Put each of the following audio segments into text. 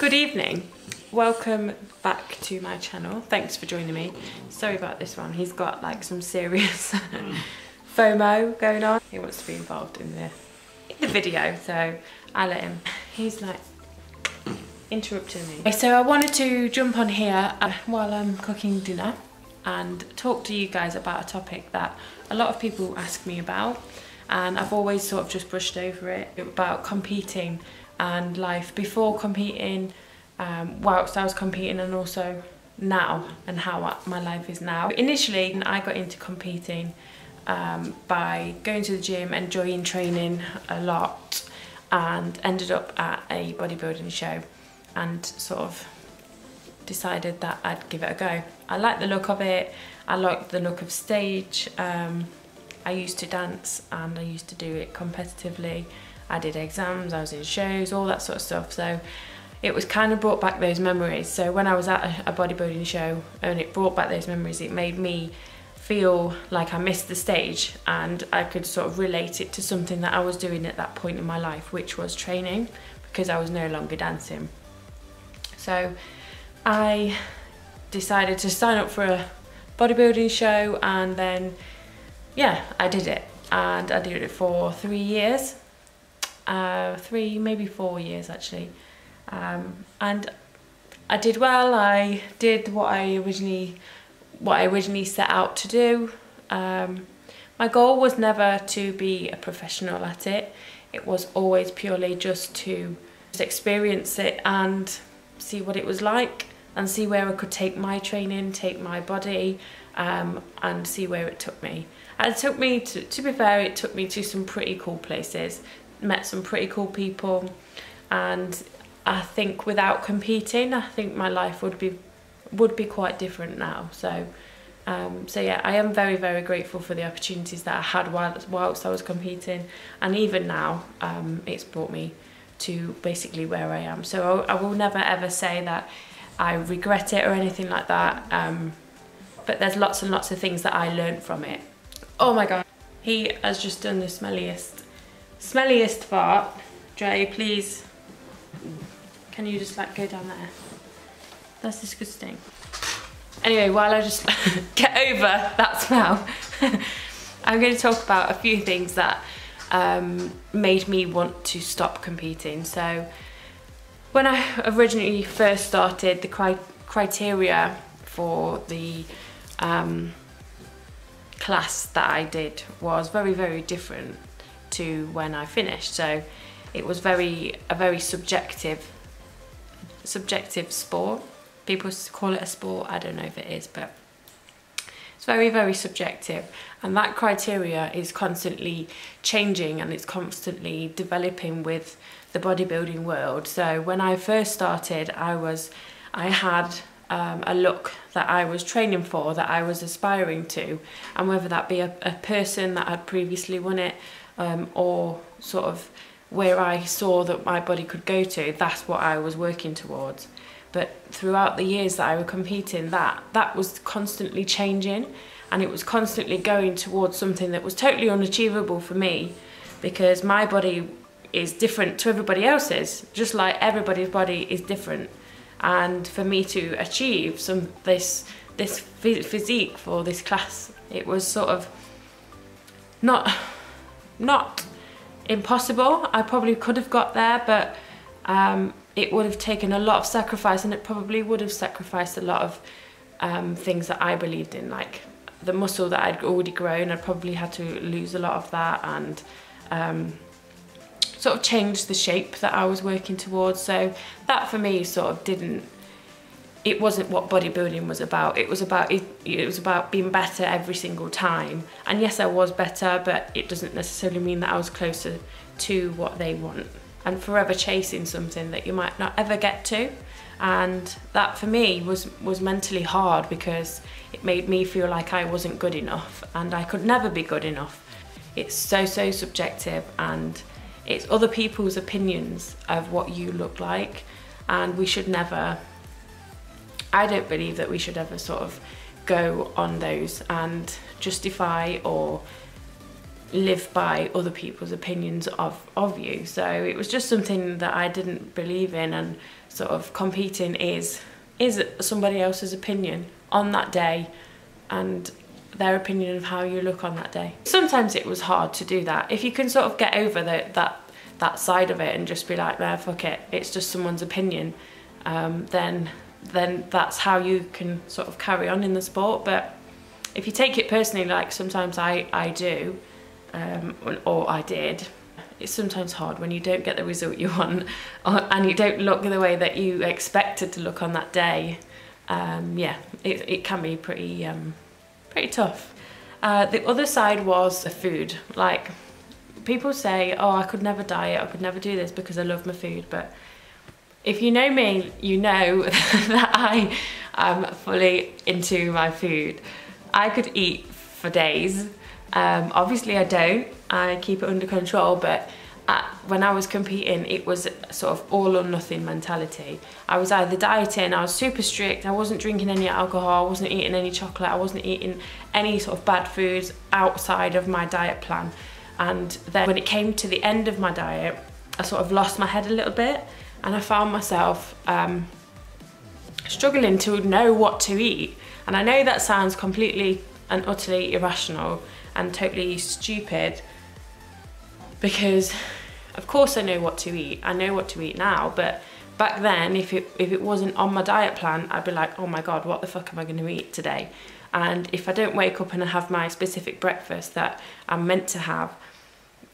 Good evening, welcome back to my channel. Thanks for joining me. Sorry about this one, he's got like some serious FOMO going on. He wants to be involved in the video, so I let him. He's like interrupting me. So I wanted to jump on here while I'm cooking dinner and talk to you guys about a topic that a lot of people ask me about, and I've always sort of just brushed over it, about competing and life before competing, whilst I was competing, and also now, and how my life is now. Initially, I got into competing by going to the gym, enjoying training a lot, and ended up at a bodybuilding show and sort of decided that I'd give it a go. I liked the look of it, I liked the look of stage. I used to dance and I used to do it competitively. I did exams, I was in shows, all that sort of stuff. So it was kind of brought back those memories. So when I was at a bodybuilding show and it brought back those memories, it made me feel like I missed the stage, and I could sort of relate it to something that I was doing at that point in my life, which was training, because I was no longer dancing. So I decided to sign up for a bodybuilding show, and then yeah, I did it, and I did it for 3 years, maybe 4 years actually, and I did well. I did what I originally set out to do. My goal was never to be a professional at it. It was always purely just to experience it and see what it was like, and see where I could take my training, take my body, and see where it took me. And it took me, to be fair, it took me to some pretty cool places, met some pretty cool people, and I think without competing, I think my life would be quite different now. So yeah, I am very, very grateful for the opportunities that I had whilst I was competing, and even now it's brought me to basically where I am. So I will never ever say that I regret it or anything like that, but there's lots and lots of things that I learned from it. Oh my god, he has just done the smelliest fart. Dre, please, can you just like go down there? That's disgusting. Anyway, while I just get over that smell, I'm going to talk about a few things that made me want to stop competing. So when I originally first started, the criteria for the class that I did was very, very different to when I finished. So it was a very subjective sport. People call it a sport, I don't know if it is, but it's very, very subjective, and that criteria is constantly changing and it's constantly developing with the bodybuilding world. So when I first started, I had a look that I was training for, that I was aspiring to, and whether that be a person that had previously won it, or sort of where I saw that my body could go to, that's what I was working towards. But throughout the years that I was competing, that was constantly changing, and it was constantly going towards something that was totally unachievable for me, because my body is different to everybody else's, just like everybody's body is different. And for me to achieve this physique for this class, it was sort of not impossible. I probably could have got there, but it would have taken a lot of sacrifice, and it probably would have sacrificed a lot of things that I believed in, like the muscle that I'd already grown. I'd probably had to lose a lot of that, and sort of change the shape that I was working towards. So that for me sort of it wasn't what bodybuilding was about. It was about being better every single time. And yes, I was better, but it doesn't necessarily mean that I was closer to what they want, and forever chasing something that you might not ever get to. And that for me was mentally hard, because it made me feel like I wasn't good enough, and I could never be good enough. It's so subjective, and it's other people's opinions of what you look like, and we should never, I don't believe that we should ever sort of go on those and justify or live by other people's opinions of you. So it was just something that I didn't believe in, and sort of competing is somebody else's opinion on that day and their opinion of how you look on that day. Sometimes it was hard to do that. If you can sort of get over that side of it and just be like, nah, fuck it, it's just someone's opinion, then that's how you can sort of carry on in the sport. But if you take it personally, like sometimes I do, or I did, it's sometimes hard when you don't get the result you want, and you don't look the way that you expected to look on that day. Yeah, it can be pretty tough. The other side was the food. Like, people say, oh, I could never diet, I could never do this because I love my food, but if you know me, you know that I am fully into my food. I could eat for days. Obviously I don't, I keep it under control, but when I was competing, it was sort of all or nothing mentality. I was either dieting, I was super strict, I wasn't drinking any alcohol, I wasn't eating any chocolate, I wasn't eating any sort of bad foods outside of my diet plan. And then when it came to the end of my diet, I sort of lost my head a little bit, and I found myself struggling to know what to eat. And I know that sounds completely and utterly irrational and totally stupid, because of course I know what to eat. I know what to eat now, but back then, if it wasn't on my diet plan, I'd be like, oh my God, what the fuck am I gonna eat today? And if I don't wake up and have my specific breakfast that I'm meant to have,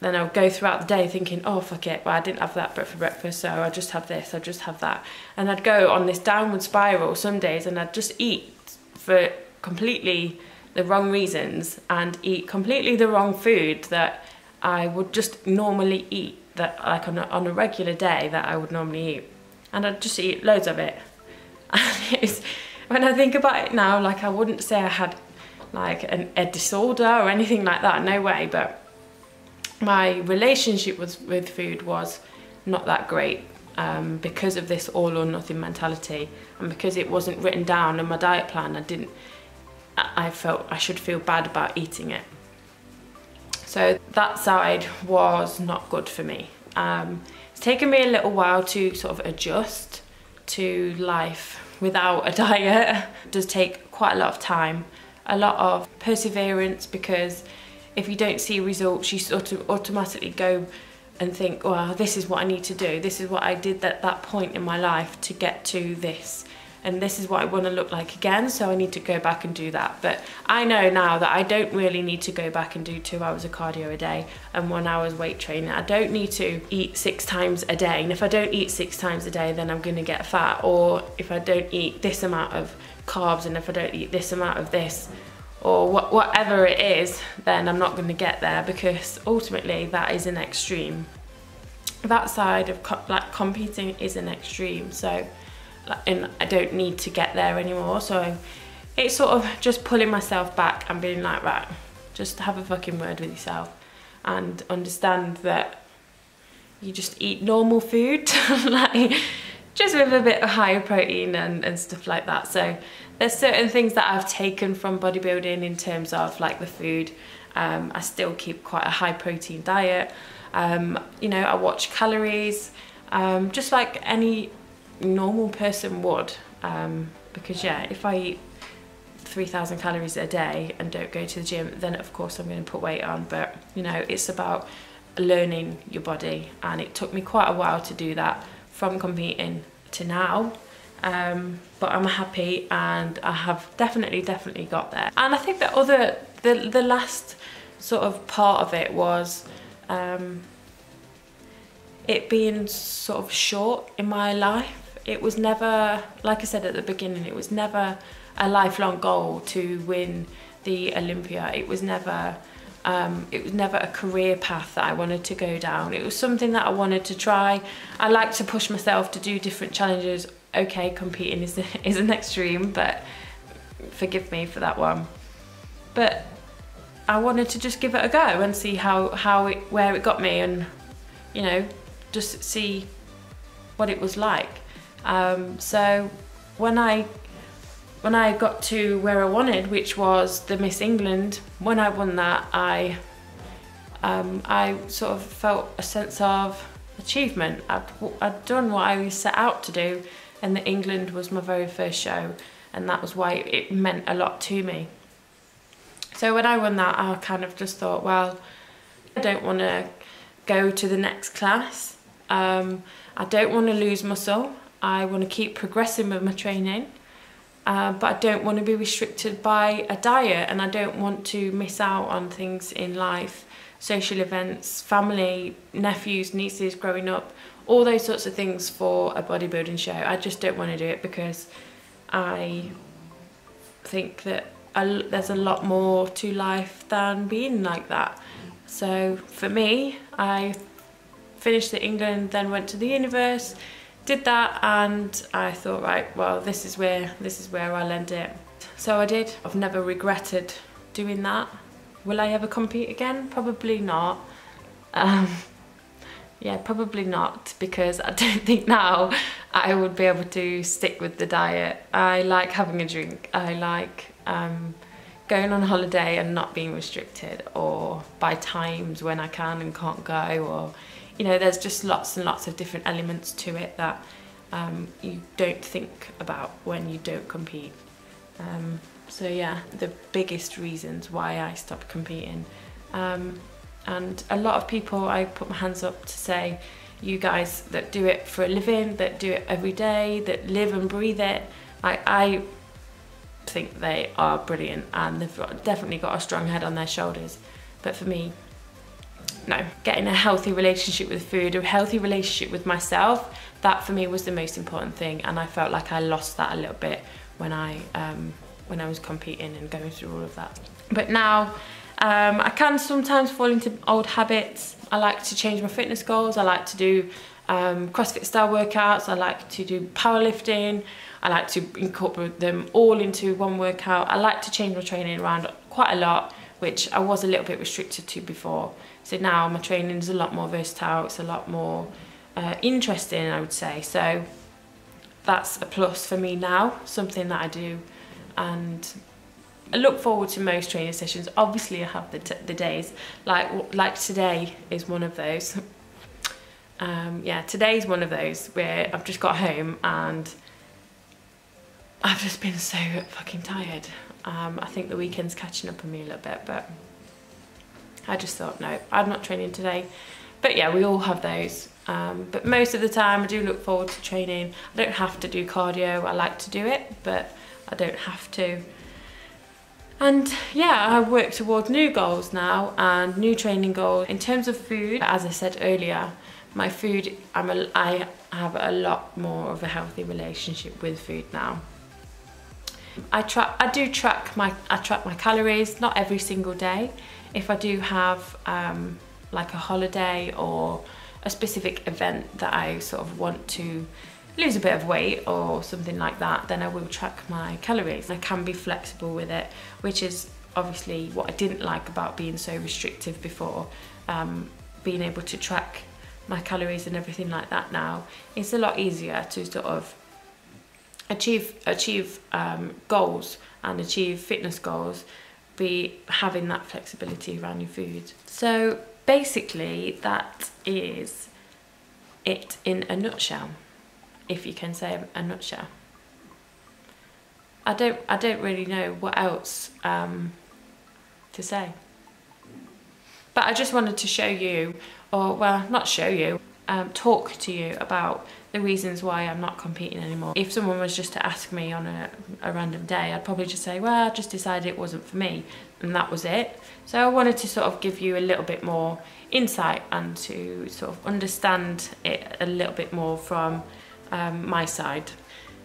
then I'll go throughout the day thinking, oh fuck it, well I didn't have that for breakfast, so I'll just have this, I'll just have that. And I'd go on this downward spiral some days, and I'd just eat for completely the wrong reasons and eat completely the wrong food that I would just normally eat, that like on a regular day that I would normally eat. And I'd just eat loads of it. And when I think about it now, like, I wouldn't say I had like a disorder or anything like that, no way, but my relationship with food was not that great, because of this all or nothing mentality, and because it wasn't written down in my diet plan. I felt I should feel bad about eating it. So that side was not good for me. It's taken me a little while to sort of adjust to life without a diet. It does take quite a lot of time, a lot of perseverance, because if you don't see results, you sort of automatically go and think, well, this is what I need to do. This is what I did at that point in my life to get to this. And this is what I want to look like again, so I need to go back and do that. But I know now that I don't really need to go back and do 2 hours of cardio a day and 1 hour's weight training. I don't need to eat 6 times a day. And if I don't eat 6 times a day, then I'm going to get fat. Or if I don't eat this amount of carbs, and if I don't eat this amount of this, or whatever it is, then I'm not going to get there, because ultimately that is an extreme. That side of like competing is an extreme. So, and I don't need to get there anymore. So it's sort of just pulling myself back and being like, right, just have a fucking word with yourself and understand that you just eat normal food, like just with a bit of higher protein and stuff like that. So there's certain things that I've taken from bodybuilding in terms of like the food. I still keep quite a high protein diet. You know, I watch calories, just like any normal person would, because yeah, if I eat 3,000 calories a day and don't go to the gym, then of course I'm going to put weight on. But you know, it's about learning your body, and it took me quite a while to do that from competing to now, but I'm happy, and I have definitely got there. And I think the last sort of part of it was it being sort of short in my life. It was never, like I said at the beginning, it was never a lifelong goal to win the Olympia. It was never a career path that I wanted to go down. It was something that I wanted to try. I like to push myself to do different challenges. Okay, competing is an extreme, but forgive me for that one. But I wanted to just give it a go and see where it got me, and you know, just see what it was like. So when I got to where I wanted, which was the Miss England, when I won that, I I sort of felt a sense of achievement. I'd done what I set out to do, and that England was my very first show, and that was why it meant a lot to me. So when I won that, I kind of just thought, well, I don't want to go to the next class. I don't want to lose muscle. I want to keep progressing with my training, but I don't want to be restricted by a diet, and I don't want to miss out on things in life, social events, family, nephews, nieces growing up, all those sorts of things for a bodybuilding show. I just don't want to do it because I think that there's a lot more to life than being like that. So for me, I finished at England, then went to the universe, did that, and I thought, right, well, this is where I'll end it. So I did. I've never regretted doing that. Will I ever compete again? Probably not. Yeah, probably not, because I don't think now I would be able to stick with the diet. I like having a drink. I like going on holiday and not being restricted, or by times when I can and can't go, or, you know, there's just lots and lots of different elements to it that you don't think about when you don't compete. So yeah, the biggest reasons why I stopped competing. And a lot of people, I put my hands up to say, you guys that do it for a living, that do it every day, that live and breathe it, I think they are brilliant, and they've definitely got a strong head on their shoulders. But for me, no. Getting a healthy relationship with food, a healthy relationship with myself, that for me was the most important thing, and I felt like I lost that a little bit when I was competing and going through all of that. But now, I can sometimes fall into old habits. I like to change my fitness goals. I like to do CrossFit style workouts. I like to do powerlifting. I like to incorporate them all into one workout. I like to change my training around quite a lot, which I was a little bit restricted to before. So now my training is a lot more versatile. It's a lot more interesting, I would say. So that's a plus for me now, something that I do. And I look forward to most training sessions. Obviously I have the days, like today is one of those. Yeah, today's one of those where I've just got home and I've just been so fucking tired. I think the weekend's catching up on me a little bit, but I just thought, no, I'm not training today. But yeah, we all have those. But most of the time I do look forward to training. I don't have to do cardio. I like to do it, but I don't have to. And yeah, I work towards new goals now and new training goals. In terms of food, as I said earlier, my food, I have a lot more of a healthy relationship with food now. I track my calories, not every single day. If I do have like a holiday or a specific event that I sort of want to lose a bit of weight or something like that, then I will track my calories. I can be flexible with it, which is obviously what I didn't like about being so restrictive before. Being able to track my calories and everything like that now, it's a lot easier to sort of achieve goals and achieve fitness goals, be having that flexibility around your food. So basically that is it in a nutshell, if you can say a nutshell. I don't really know what else to say, but I just wanted to show you, or well, not show you, talk to you about the reasons why I'm not competing anymore. If someone was just to ask me on a random day, I'd probably just say, well, I just decided it wasn't for me, and that was it. So I wanted to sort of give you a little bit more insight and to sort of understand it a little bit more from my side.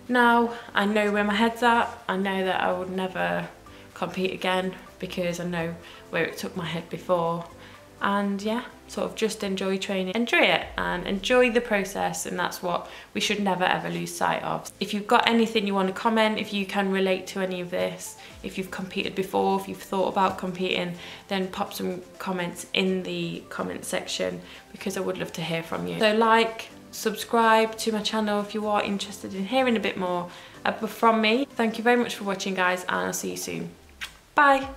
Now I know where my head's at. I know that I would never compete again because I know where it took my head before. And yeah, sort of just enjoy training, enjoy it and enjoy the process, and that's what we should never ever lose sight of. If you've got anything you want to comment, if you can relate to any of this, if you've competed before, if you've thought about competing, then pop some comments in the comment section because I would love to hear from you. So like, subscribe to my channel if you are interested in hearing a bit more from me. Thank you very much for watching, guys, and I'll see you soon. Bye.